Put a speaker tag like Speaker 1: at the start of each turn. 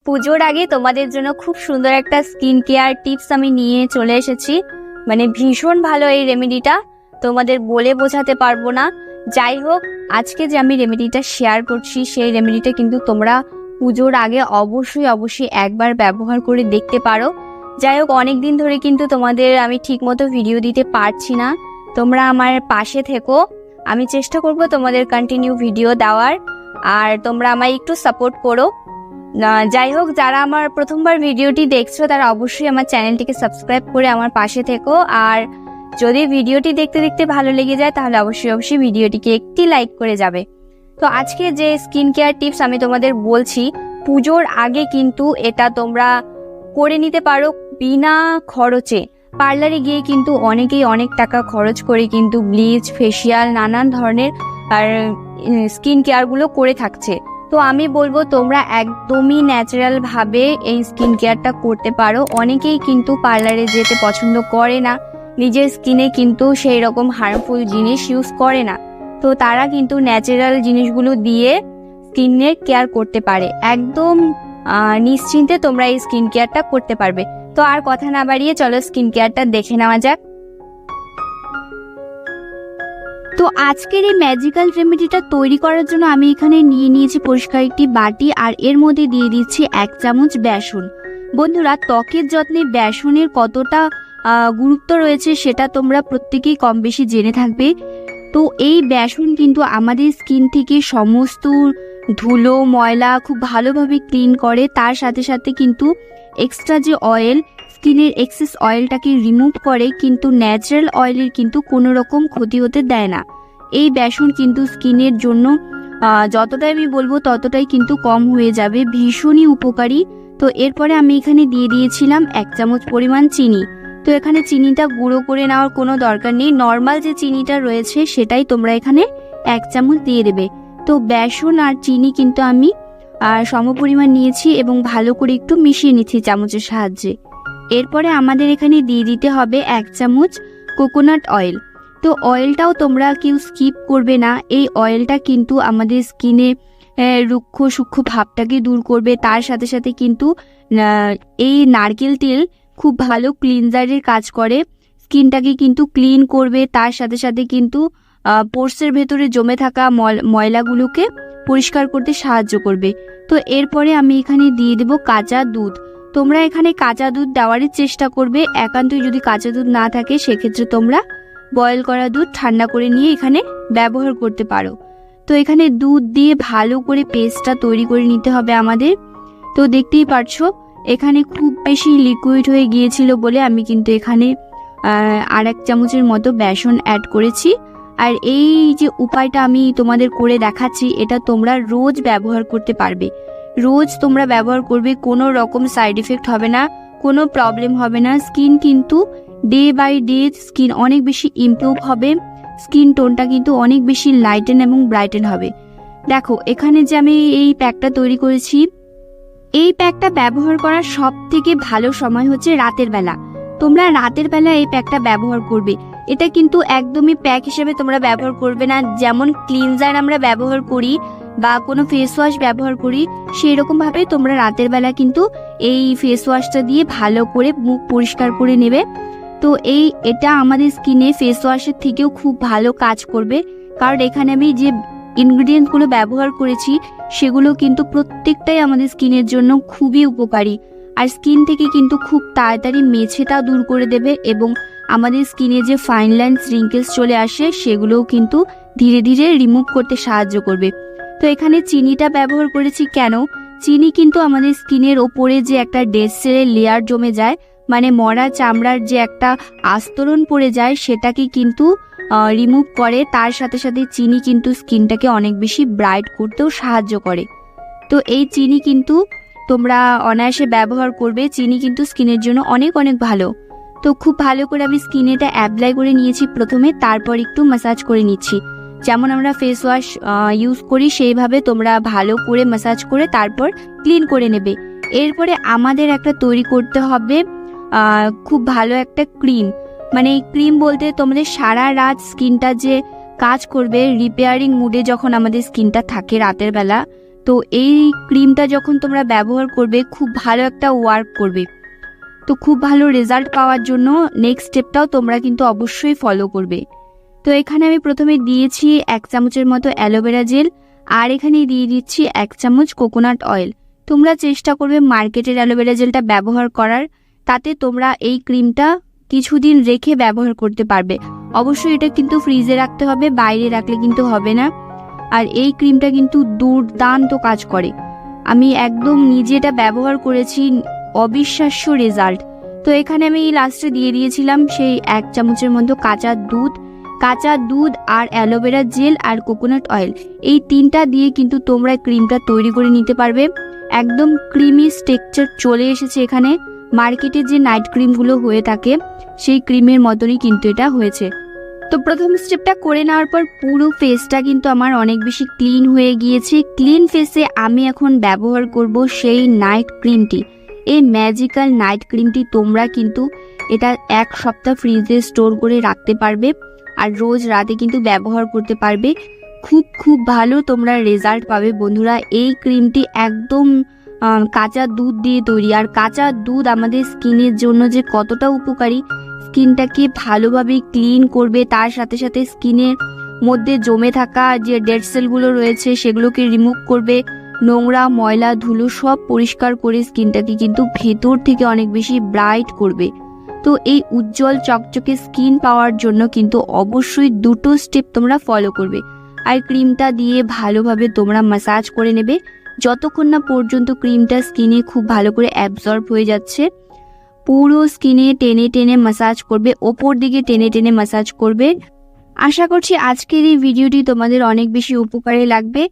Speaker 1: পুজোর আগে তোমাদের জন্য খুব সুন্দর একটা স্কিন কেয়ার টিপস আমি নিয়ে চলে এসেছি। মানে ভীষণ ভালো এই রেমেডিটা, তোমাদের বলে বোঝাতে পারবো না। যাই হোক, আজকে যে আমি রেমেডিটা শেয়ার করছি সেই রেমেডিটা কিন্তু তোমরা পুজোর আগে অবশ্যই একবার ব্যবহার করে দেখতে পারো। যাই হোক, অনেকদিন ধরে কিন্তু তোমাদের আমি ঠিকমতো ভিডিও দিতে পারছি না, তোমরা আমার পাশে থেকো। আমি চেষ্টা করব তোমাদের কন্টিনিউ ভিডিও দেওয়ার, আর তোমরা আমায় একটু সাপোর্ট করো। যাই হোক, যারা আমার প্রথমবার ভিডিওটি দেখছো তারা অবশ্যই আমার চ্যানেলটিকে সাবস্ক্রাইব করে আমার পাশে থেকো। আর যদি ভিডিওটি দেখতে দেখতে ভালো লেগে যায় তাহলে অবশ্যই ভিডিওটিকে একটি লাইক করে যাবে। তো আজকে যে স্কিন কেয়ার টিপস আমি তোমাদের বলছি, পুজোর আগে কিন্তু এটা তোমরা করে নিতে পারো বিনা খরচে। পার্লারে গিয়ে কিন্তু অনেকেই অনেক টাকা খরচ করে কিন্তু ব্লিচ, ফেসিয়াল, নানান ধরনের আর স্কিন কেয়ারগুলো করে থাকছে। তো আমি বলবো তোমরা একদমই ন্যাচারাল ভাবে এই স্কিন কেয়ারটা করতে পারো। অনেকেই কিন্তু পার্লারে যেতে পছন্দ করে না, নিজের স্কিনে কিন্তু সেই রকম হার্মফুল জিনিস ইউজ করে না, তো তারা কিন্তু ন্যাচারাল জিনিসগুলো দিয়ে স্কিনের কেয়ার করতে পারে। একদম নিশ্চিন্তে তোমরা এই স্কিন কেয়ারটা করতে পারবে। তো আর কথা না বাড়িয়ে চলো স্কিন কেয়ারটা দেখে নেওয়া যাক। তো আজকের এই ম্যাজিক্যাল রেমেডিটা তৈরি করার জন্য আমি এখানে নিয়ে নিয়েছি পরিষ্কার একটি বাটি, আর এর মধ্যে দিয়ে দিচ্ছি 1 চামচ বেসন। বন্ধুরা, ত্বকের যত্নে বেসনের কতটা গুরুত্ব রয়েছে সেটা তোমরা প্রত্যেকেই কম বেশি জেনে থাকবে। তো এই বেসন কিন্তু আমাদের স্কিন থেকে সমস্ত ধুলো ময়লা খুব ভালোভাবে ক্লিন করে, তার সাথে সাথে কিন্তু এক্সট্রা যে অয়েল, স্কিনের এক্সেস অয়েলটাকে রিমুভ করে, কিন্তু ন্যাচারাল অয়েলের কিন্তু কোনো রকম ক্ষতি হতে দেয় না। এই বেসন কিন্তু স্কিনের জন্য যতটাই আমি বলবো ততটাই কিন্তু কম হয়ে যাবে, ভীষণই উপকারী। তো এরপরে আমি এখানে দিয়ে দিয়েছিলাম 1 চামচ পরিমাণ চিনি। তো এখানে চিনিটা গুঁড়ো করে নেওয়ার কোনো দরকার নেই, নর্মাল যে চিনিটা রয়েছে সেটাই তোমরা এখানে 1 চামচ দিয়ে দেবে। তো বেসন আর চিনি কিন্তু আমি সমপরিমাণ নিয়েছি এবং ভালো করে একটু মিশিয়ে নিচ্ছি চামচের সাহায্যে। এরপরে আমাদের এখানে দিয়ে দিতে হবে 1 চামচ কোকোনাট অয়েল। তো অয়েলটাও তোমরা কেউ স্কিপ করবে না, এই অয়েলটা কিন্তু আমাদের স্কিনে রুক্ষ সূক্ষ্ম ভাবটাকে দূর করবে, তার সাথে সাথে কিন্তু এই নারকেল তেল খুব ভালো ক্লিনজারের কাজ করে, স্কিনটাকে কিন্তু ক্লিন করবে, তার সাথে সাথে কিন্তু পোর্সের ভেতরে জমে থাকা ময়লাগুলোকে পরিষ্কার করতে সাহায্য করবে। তো এরপরে আমি এখানে দিয়ে দেব কাঁচা দুধ। তোমরা এখানে কাঁচা দুধ দেওয়ারই চেষ্টা করবে, একান্তই যদি কাঁচা দুধ না থাকে সেক্ষেত্রে তোমরা বয়েল করা দুধ ঠান্ডা করে নিয়ে এখানে ব্যবহার করতে পারো। তো এখানে দুধ দিয়ে ভালো করে পেস্টটা তৈরি করে নিতে হবে আমাদের। তো দেখতেই পারছো এখানে খুব বেশি লিকুইড হয়ে গিয়েছিল বলে আমি কিন্তু এখানে আর 1 চামচের মতো বেসন অ্যাড করেছি। আর এই যে উপায়টা আমি তোমাদের করে দেখাচ্ছি এটা তোমরা রোজ ব্যবহার করতে পারবে, রোজ তোমরা ব্যবহার করবে, কোনো রকম সাইড এফেক্ট হবে না, কোনো প্রবলেম হবে না। স্কিন কিন্তু ডে বাই ডে স্কিন অনেক বেশি ইমপ্রুভ হবে, স্কিন টোনটা কিন্তু অনেক বেশি লাইটেন এবং ব্রাইটেন হবে। দেখো এখানে যে আমি এই প্যাকটা তৈরি করেছি, এই প্যাকটা ব্যবহার করার সব থেকে ভালো সময় হচ্ছে রাতের বেলা। তোমরা রাতের বেলা এই প্যাকটা ব্যবহার করবে। এটা কিন্তু একদমই প্যাক হিসেবে তোমরা ব্যবহার করবে না, যেমন ক্লিনজার আমরা ব্যবহার করি বা কোনো ফেস ওয়াশ ব্যবহার করি সেই রকম ভাবে তোমরা রাতের বেলা কিন্তু এই ফেস ওয়াশটা দিয়ে ভালো করে মুখ পরিষ্কার করে নেবে। তো এটা আমাদের স্কিনে ফেস ওয়াশের থেকেও খুব ভালো কাজ করবে, কারণ এখানে আমি যে ইনগ্রিডিয়েন্টগুলো ব্যবহার করেছি সেগুলো কিন্তু প্রত্যেকটাই আমাদের স্কিনের জন্য খুবই উপকারী, আর স্কিন থেকে কিন্তু খুব তাড়াতাড়ি মেছেটা দূর করে দেবে এবং আমাদের স্কিনে যে ফাইন লাইনস রিঙ্কেলস চলে আসে সেগুলোও কিন্তু ধীরে ধীরে রিমুভ করতে সাহায্য করবে। তো এখানে চিনিটা ব্যবহার করেছি কেন, চিনি কিন্তু আমাদের স্কিনের ওপরে যে একটা ডেড সেলের লেয়ার জমে যায়, মানে মরা চামড়ার যে একটা আস্তরণ পড়ে যায় সেটাকে কিন্তু রিমুভ করে, তার সাথে সাথে চিনি কিন্তু স্কিনটাকে অনেক বেশি ব্রাইট করতেও সাহায্য করে। তো এই চিনি কিন্তু তোমরা অনায়াসে ব্যবহার করবে, চিনি কিন্তু স্কিনের জন্য অনেক ভালো। তো খুব ভালো করে আমি স্কিনে এটা অ্যাপ্লাই করে নিয়েছি প্রথমে, তারপর একটু ম্যাসাজ করে নিচ্ছি। যেমন আমরা ফেস ওয়াশ ইউজ করি সেইভাবে তোমরা ভালো করে ম্যাসাজ করে তারপর ক্লিন করে নেবে। এরপরে আমাদের একটা তৈরি করতে হবে খুব ভালো একটা ক্রিম, মানে ক্রিম বলতে তোমাদের সারা রাত স্কিনটা যে কাজ করবে রিপেয়ারিং মুডে, যখন আমাদের স্কিনটা থাকে রাতের বেলা তো এই ক্রিমটা যখন তোমরা ব্যবহার করবে খুব ভালো একটা ওয়ার্ক করবে। তো খুব ভালো রেজাল্ট পাওয়ার জন্য নেক্সট স্টেপটাও তোমরা কিন্তু অবশ্যই ফলো করবে। তো এখানে আমি প্রথমে দিয়েছি 1 চামচের মতো অ্যালোভেরা জেল, আর এখানে দিয়ে দিচ্ছি 1 চামচ কোকোনাট অয়েল। তোমরা চেষ্টা করবে মার্কেটের অ্যালোভেরা জেলটা ব্যবহার করার, তাতে তোমরা এই ক্রিমটা কিছুদিন রেখে ব্যবহার করতে পারবে। অবশ্যই এটা কিন্তু ফ্রিজে রাখতে হবে, বাইরে রাখলে কিন্তু হবে না। আর এই ক্রিমটা কিন্তু দুর্দান্ত কাজ করে, আমি একদম নিজে এটা ব্যবহার করেছি, অবিশ্বাস্য রেজাল্ট। তো এখানে আমি লাস্টে দিয়ে দিয়েছিলাম সেই 1 চামচের মতো কাঁচা দুধ আর অ্যালোভেরা জেল আর কোকোনাট অয়েল। এই 3টা দিয়ে কিন্তু তোমরা ক্রিমটা তৈরি করে নিতে পারবে। একদম ক্রিমি টেক্সচার চলে এসেছে এখানে। মার্কেটে যে নাইট ক্রিমগুলো হয়ে থাকে সেই ক্রিমের মতনই কিন্তু এটা হয়েছে। তো প্রথম স্টেপটা করে নেওয়ার পর পুরো ফেসটা কিন্তু আমার অনেক বেশি ক্লিন হয়ে গিয়েছে। ক্লিন ফেসে আমি এখন ব্যবহার করব সেই নাইট ক্রিমটি। এই ম্যাজিক্যাল নাইট ক্রিমটি তোমরা কিন্তু এটা 1 সপ্তাহ ফ্রিজে স্টোর করে রাখতে পারবে, আর রোজ রাতে কিন্তু ব্যবহার করতে পারবে। খুব ভালো তোমরা রেজাল্ট পাবে বন্ধুরা। এই ক্রিমটি একদম কাঁচা দুধ দিয়ে তৈরি, আর কাঁচা দুধ আমাদের স্কিনের জন্য যে কতটা উপকারী, স্কিনটাকে ভালোভাবে ক্লিন করবে, তার সাথে সাথে স্কিনের মধ্যে জমে থাকা যে ডেড সেলগুলো রয়েছে সেগুলোকে রিমুভ করবে, নোংরা ময়লা ধুলো সব পরিষ্কার করে স্কিনটাকে কিন্তু ভেতর থেকে অনেক বেশি ব্রাইট করবে। তো এই উজ্জ্বল চকচকে স্কিন পাওয়ার জন্য কিন্তু অবশ্যই 2টো স্টেপ তোমরা ফলো করবে। আর ক্রিমটা দিয়ে ভালোভাবে তোমরা ম্যাসাজ করে নেবে যতক্ষণ না পর্যন্ত ক্রিমটা স্কিনে খুব ভালো করে অ্যাবজর্ব হয়ে যাচ্ছে। পুরো স্কিনে টেনে টেনে ম্যাসাজ করবে, ওপর দিকে টেনে টেনে ম্যাসাজ করবে। আশা করছি আজকের এই ভিডিওটি তোমাদের অনেক বেশি উপকারে লাগবে।